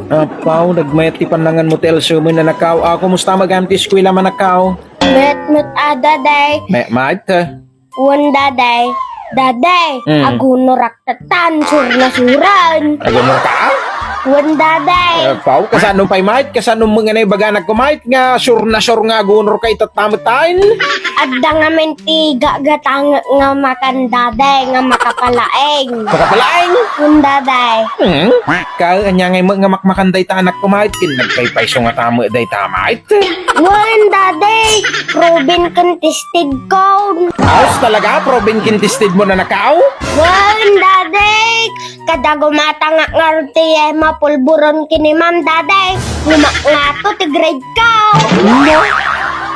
Apaw, nagmayat ti panangan motel sumin na nakaw. Kumusta magamti eskwela manakaw? Met daday. Mait ka. Wan daday. Daday, aguno raktatan, surna-suran. Agumor ka? Wan daday. Apaw, kasano pa'y mait? Kasano mga na ibaganag ko mait nga sure nga agunor kay tatamatain? Adda nga menti gagatang nga makan daday, nga makapalaeng. Makapalaing? Wan daday. Kanya nga makmakanday ta anak ko mait. Kinagpaypayso nga tamo day tamait. Wan daday, Robin contested ko. Aos talaga, probin kintisted mo na nakaw? Wan daday, kada gumata nga ngarti mapulburon kini ma'am daday. Luma nga to ti grade ko.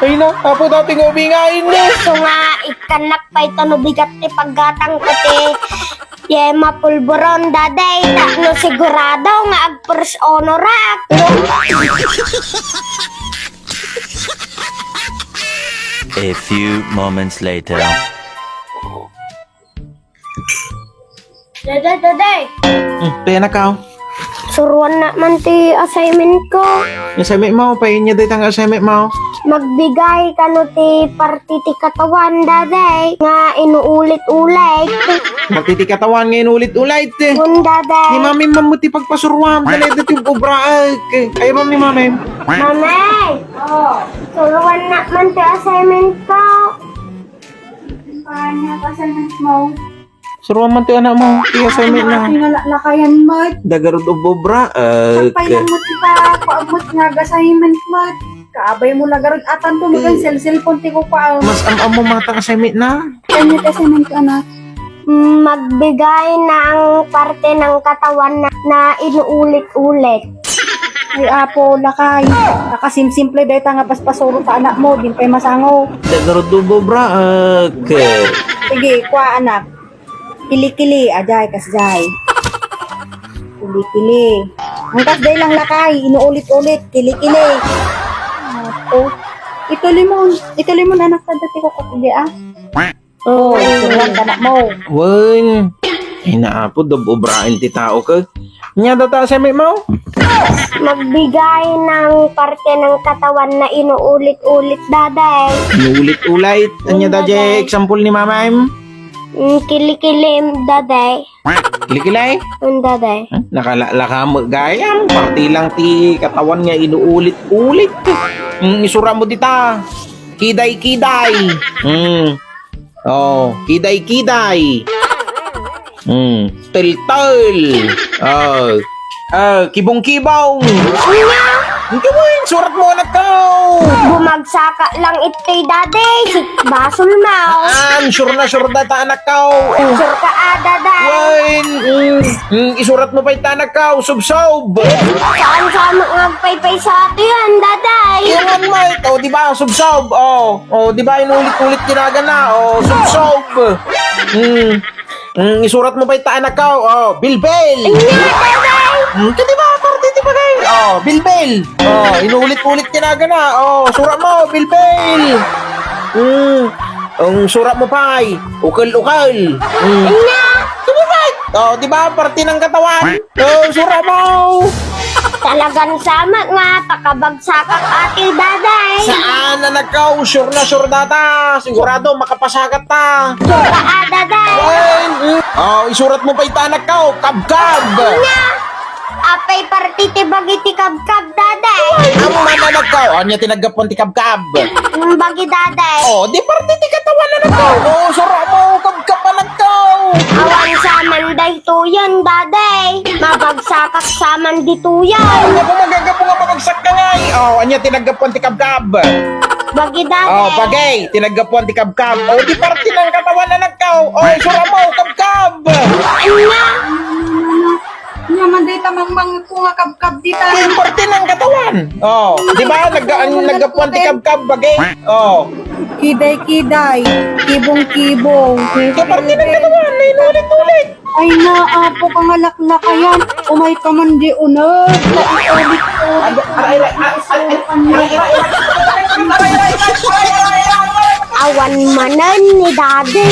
Ay na, apo dating ubingain na. So nga, ikanak pa ito no bigat ti paggatang ko ti Yema pulburon daday. No sigurado nga ag first honor ak. A few moments later. Daday. Kaya nakaw. Suruan na man ti assignment ko. Assignment mo, pahin niya day tang assignment mo. Magbigay ka no ti parti ti katawan daday. Nga inuulit-ulit. Magtiti katawan ngayon ulit-ulit. Kun daday. Ni mami mamuti pagpasuruan. Dali dito yung obraag. Ay mami mami. Mamay! Suruan na man ti assignment ko. Paano ka assignment mo? Suruan man ti anak mo. Ti assignment na. Lakayan mo. Dagarod o bobraag. Sakpay lang mo ti pa. Paabot nga assignment mo. Kaabay mo lagarod atan tulugan cellphone ti ko pa. Mas am mo mga assignment na. Ano yung assignment ko anak? Magbigay ng parte ng katawan na inuulit-ulit. Ay apo, lakay. Nakasimple dahil nga paspasuro ta anak mo. Din pa'y masango. Dagarod o bobraag. Sige, kwa anak. Kili-kili, ajay, kasjay. Kili-kili. Ang kasday lang lakay, inuulit-ulit, kili-kili. Apo. Ituloy mo anak sa dati ko kapili Oh, ituloy anak mo. Wen. Ay naapo, dobobrain ti tao ka. Nya data assignment mo? Magbigay ng parte ng katawan na inuulit-ulit daday. Inuulit-ulit. Anya daje example ni mama. Kili-kili daday. Kilikilay? Daday. Nakalaka mo gayam. Parti lang ti katawan nga inuulit-ulit. Isura mo dita. Kiday-kiday. Oh, kiday-kiday. Tel-tel. Kibong-kibong. Gawin, surat mo anak ko. Bumagsaka lang ito'y daday. Basol mo. Sure na sure data anak ko. Sure ka daday. Wine. Isurat mo pa yung anak ko. Subsob. Saan nga magpaypay sa ato yan daday. Yan mate. O, di ba? Subsob. O, di ba? Inulit-ulit kinaga na. O, subsob. Isurat mo pa yung anak ko. O, bilbel. Daday. Di ba? Parti di ba kayo? O, bilbel. O, inulit-ulit kinaga na. O, surat mo. Bilbel. Ang surat mo pa ay ukal-ukal. Tumibay. O, di ba? Parti ng katawan. O, surat mo. Talagang sama nga, pakabagsakak ati daday. Saan na nagkaw? Sure na sure data. Sigurado makapasagat ta. Sure ka daday. Isurat mo pa itanak ka. Kabkab. Apay parti ti bagiti kabkab daday. Ang mananag ka. Anya tinagapon ti kabkab. Bagi daday. Di parti ti katawan na nagkaw. Sura mo. Kabkab pa nagkaw. Awan saman day tuyan daday. Mabagsakak saman di tuyan. Anya po magagapo nga mabagsak ka nga. Anya tinagapon ti kabkab. Bagi daday. Bagay. Tinagapon ti kabkab. Di parti ng katawan na nagkaw. Sura mo. Kabkab. Naman day tamang ko nga kabkab dita. Yung parte ng katawan. Di ba? Naggapuan ti kabkab bagay. Kiday-kiday, kibong-kibong. Yung parte ng katawan na inulit-ulit. Ay naapo ka nga laklakayan. Umay ka man di unod. Awan manan ni daddy.